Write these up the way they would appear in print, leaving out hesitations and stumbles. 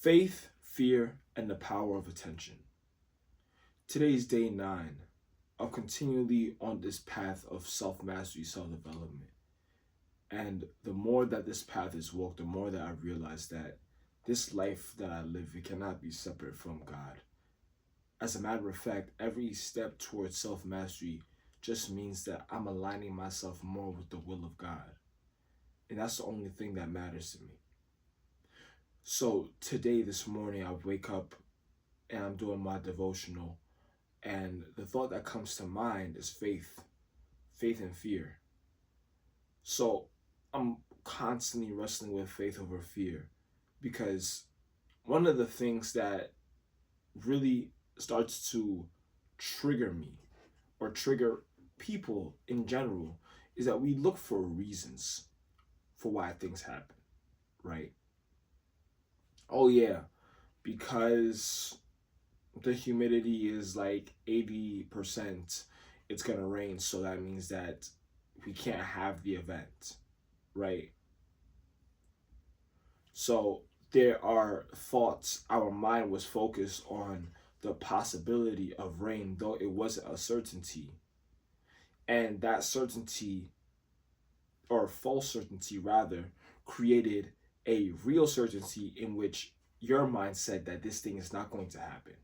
Faith, fear, and the power of attention. Today is day 9 of continually on this path of self-mastery, self-development. And the more that this path is walked, the more that I realize that this life that I live, it cannot be separate from God. As a matter of fact, every step towards self-mastery just means that I'm aligning myself more with the will of God. And that's the only thing that matters to me. So today, this morning, I wake up and I'm doing my devotional, and the thought that comes to mind is faith and fear. So I'm constantly wrestling with faith over fear, because one of the things that really starts to trigger me or trigger people in general is that we look for reasons for why things happen, right? Oh yeah, because the humidity is like 80%, it's gonna rain, so that means that we can't have the event, right? So there are thoughts, our mind was focused on the possibility of rain, though it wasn't a certainty. And that certainty, or false certainty rather, created a real certainty in which your mind said that this thing is not going to happen.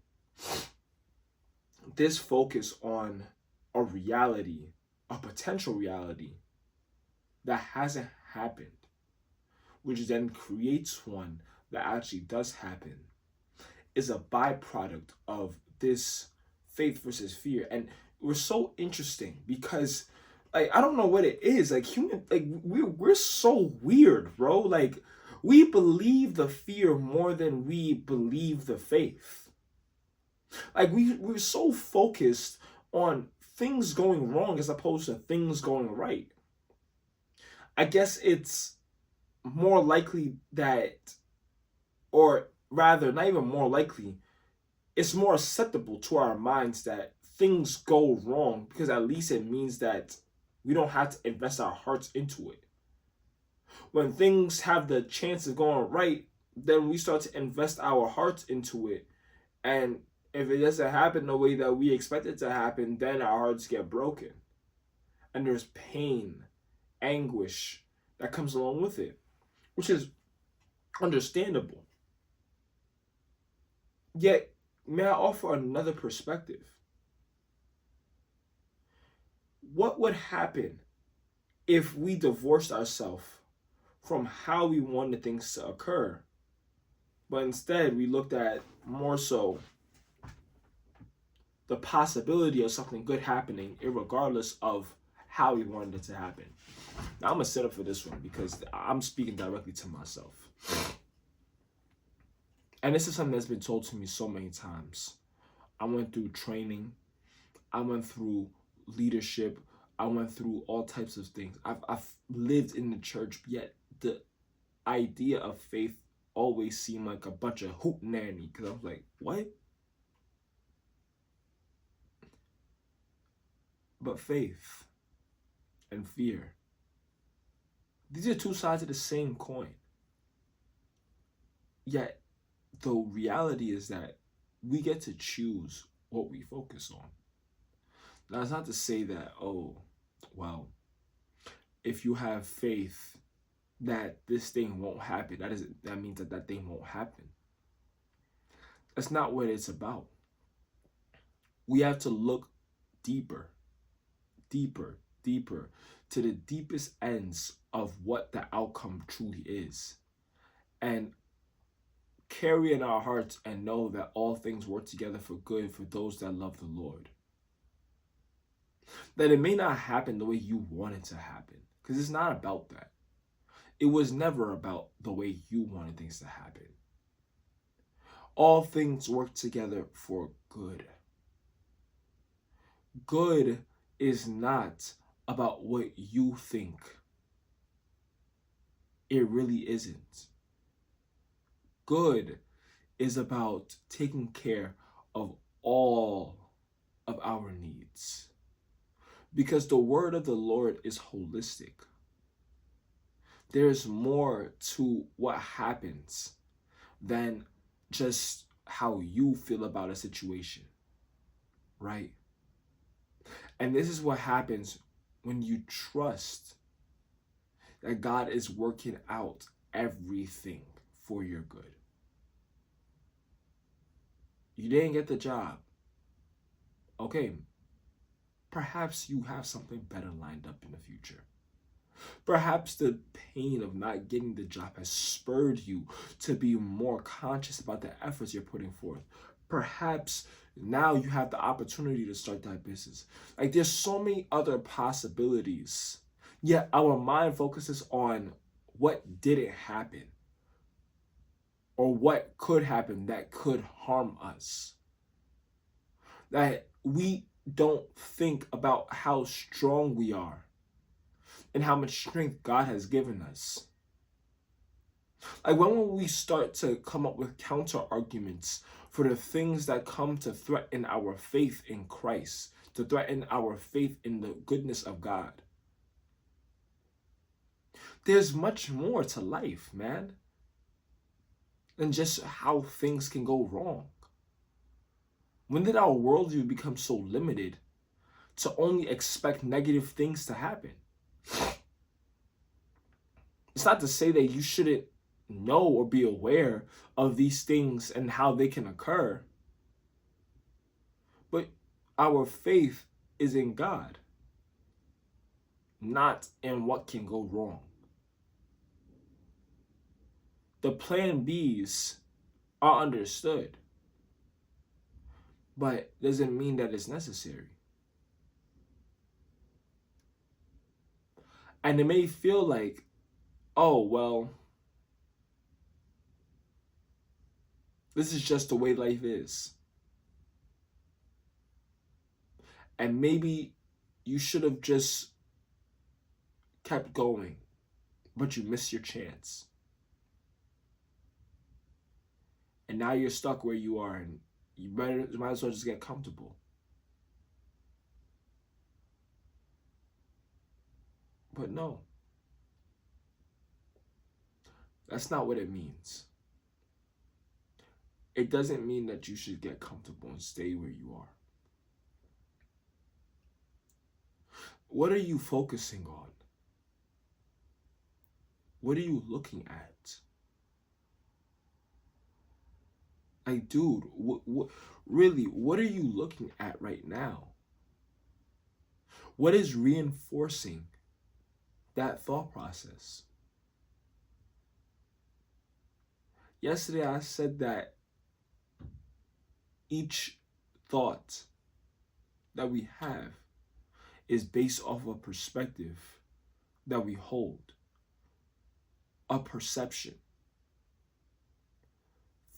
This focus on a reality, a potential reality that hasn't happened, which then creates one that actually does happen, is a byproduct of this faith versus fear. And we're so interesting because, like, I don't know what it is. Like, we're so weird, bro. Like, we believe the fear more than we believe the faith. Like, we're so focused on things going wrong as opposed to things going right. I guess it's more likely that, or rather, not even more likely, it's more acceptable to our minds that things go wrong, because at least it means that we don't have to invest our hearts into it. When things have the chance of going right, then we start to invest our hearts into it. And if it doesn't happen the way that we expect it to happen, then our hearts get broken. And there's pain, anguish that comes along with it, which is understandable. Yet, may I offer another perspective? What would happen if we divorced ourselves from how we wanted things to occur, but instead we looked at more so the possibility of something good happening, irregardless of how we wanted it to happen? Now, I'm going to set up for this one because I'm speaking directly to myself. And this is something that's been told to me so many times. I went through training. I went through leadership. I went through all types of things. I've lived in the church, yet the idea of faith always seemed like a bunch of hoot nanny, because I was like, what? But faith and fear, these are two sides of the same coin. Yet the reality is that we get to choose what we focus on. Now, it's not to say that, oh, well, if you have faith that this thing won't happen, that means that thing won't happen. That's not what it's about. We have to look deeper to the deepest ends of what the outcome truly is, and carry in our hearts and know that all things work together for good for those that love the Lord. That it may not happen the way you want it to happen, because it's not about that. It was never about the way you wanted things to happen. All things work together for good. Good is not about what you think. It really isn't. Good is about taking care of all of our needs, because the word of the Lord is holistic. There's more to what happens than just how you feel about a situation, right? And this is what happens when you trust that God is working out everything for your good. You didn't get the job. Okay, perhaps you have something better lined up in the future. Perhaps the pain of not getting the job has spurred you to be more conscious about the efforts you're putting forth. Perhaps now you have the opportunity to start that business. Like, there's so many other possibilities. Yet our mind focuses on what didn't happen or what could happen that could harm us. That we don't think about how strong we are and how much strength God has given us. Like, when will we start to come up with counter arguments for the things that come to threaten our faith in Christ, to threaten our faith in the goodness of God? There's much more to life, man, than just how things can go wrong. When did our worldview become so limited to only expect negative things to happen? It's not to say that you shouldn't know or be aware of these things and how they can occur, but our faith is in God, not in what can go wrong. The plan Bs are understood, but doesn't mean that it's necessary. And it may feel like, oh, well, this is just the way life is. And maybe you should have just kept going, but you missed your chance. And now you're stuck where you are, and you might as well just get comfortable. But no, that's not what it means. It doesn't mean that you should get comfortable and stay where you are. What are you focusing on? What are you looking at? Like, dude, really, what are you looking at right now? What is reinforcing that thought process? Yesterday, I said that each thought that we have is based off a perspective that we hold, a perception.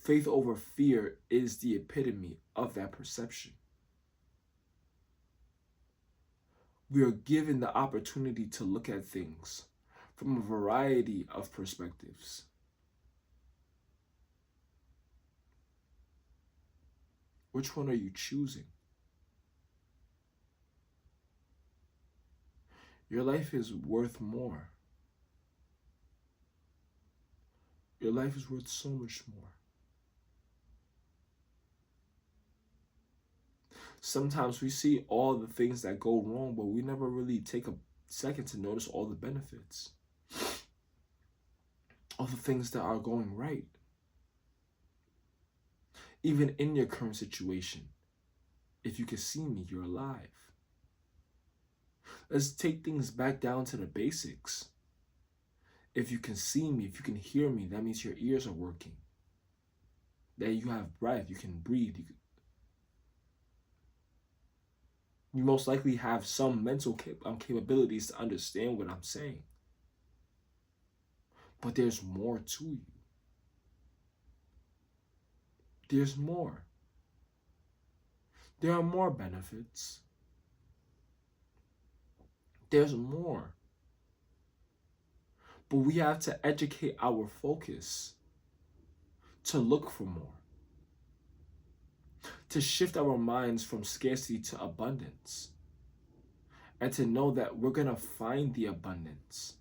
Faith over fear is the epitome of that perception. We are given the opportunity to look at things from a variety of perspectives. Which one are you choosing? Your life is worth more. Your life is worth so much more. Sometimes we see all the things that go wrong, but we never really take a second to notice all the benefits, all the things that are going right. Even in your current situation, if you can see me, you're alive. Let's take things back down to the basics. If you can see me, if you can hear me, that means your ears are working. That you have breath, you can breathe. You most likely have some mental capabilities to understand what I'm saying. But there's more to you. There's more. There are more benefits. There's more. But we have to educate our focus to look for more. To shift our minds from scarcity to abundance. And to know that we're going to find the abundance.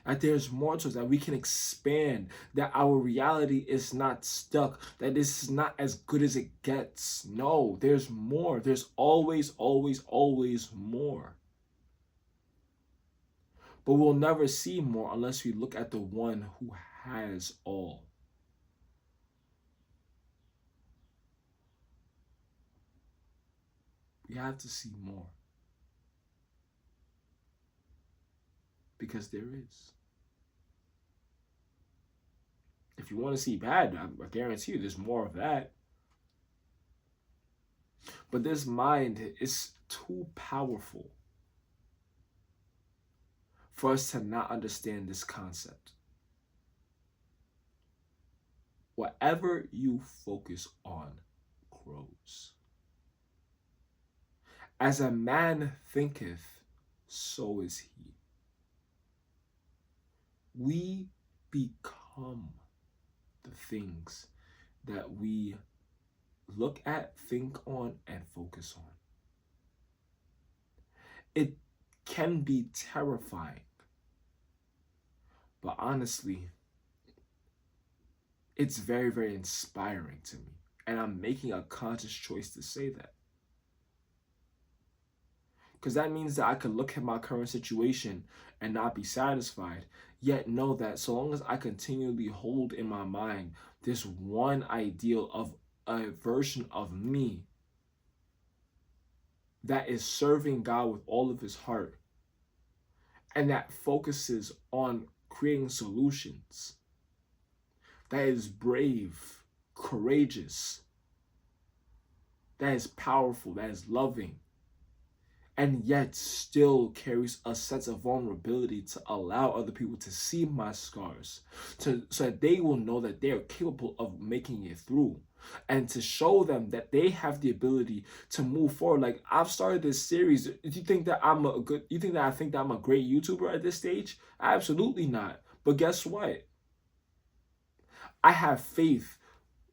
That there's more to us, that we can expand, that our reality is not stuck, that this is not as good as it gets. No, there's more. There's always, always, always more. But we'll never see more unless we look at the one who has all. We have to see more. Because there is. If you want to see bad, I guarantee you there's more of that. But this mind is too powerful for us to not understand this concept. Whatever you focus on grows. As a man thinketh, so is he. We become the things that we look at, think on, and focus on. It can be terrifying, but honestly, it's very, very inspiring to me. And I'm making a conscious choice to say that. Because that means that I could look at my current situation and not be satisfied, yet know that so long as I continually hold in my mind this one ideal of a version of me that is serving God with all of his heart and that focuses on creating solutions, that is brave, courageous, that is powerful, that is loving, and yet still carries a sense of vulnerability to allow other people to see my scars, so that they will know that they are capable of making it through, and to show them that they have the ability to move forward. Like, I've started this series. You think that I think that I'm a great YouTuber at this stage? Absolutely not. But guess what? I have faith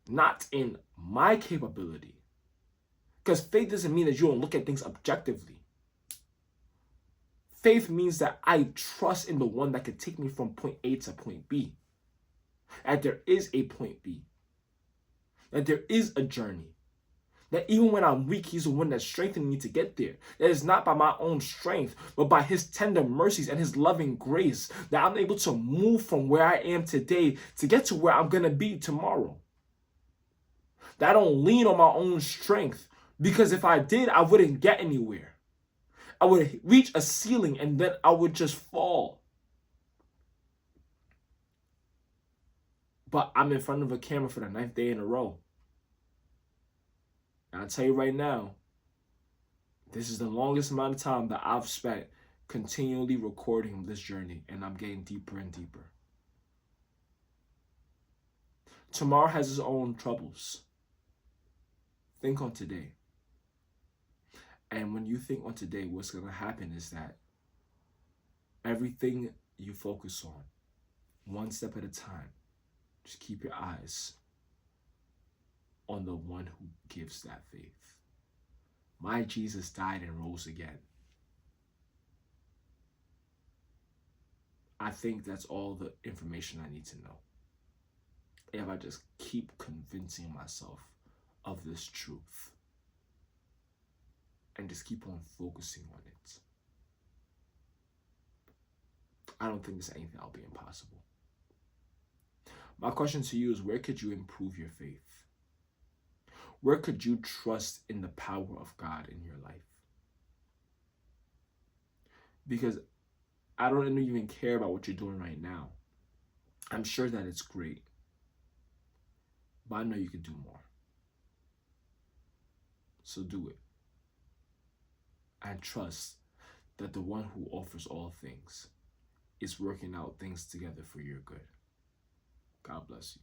not in my capability. Because faith doesn't mean that you don't look at things objectively. Faith means that I trust in the one that can take me from point A to point B. That there is a point B. That there is a journey. That even when I'm weak, he's the one that strengthened me to get there. That it's not by my own strength, but by his tender mercies and his loving grace that I'm able to move from where I am today to get to where I'm going to be tomorrow. That I don't lean on my own strength, because if I did, I wouldn't get anywhere. I would reach a ceiling and then I would just fall. But I'm in front of a camera for the 9th day in a row. And I'll tell you right now, this is the longest amount of time that I've spent continually recording this journey, and I'm getting deeper and deeper. Tomorrow has its own troubles. Think on today. And when you think on today, what's going to happen is that everything you focus on, one step at a time, just keep your eyes on the one who gives that faith. My Jesus died and rose again. I think that's all the information I need to know. If I just keep convincing myself of this truth and just keep on focusing on it, I don't think there's anything that'll be impossible. My question to you is, where could you improve your faith? Where could you trust in the power of God in your life? Because I don't even care about what you're doing right now. I'm sure that it's great, but I know you can do more. So do it. And trust that the one who offers all things is working out things together for your good. God bless you.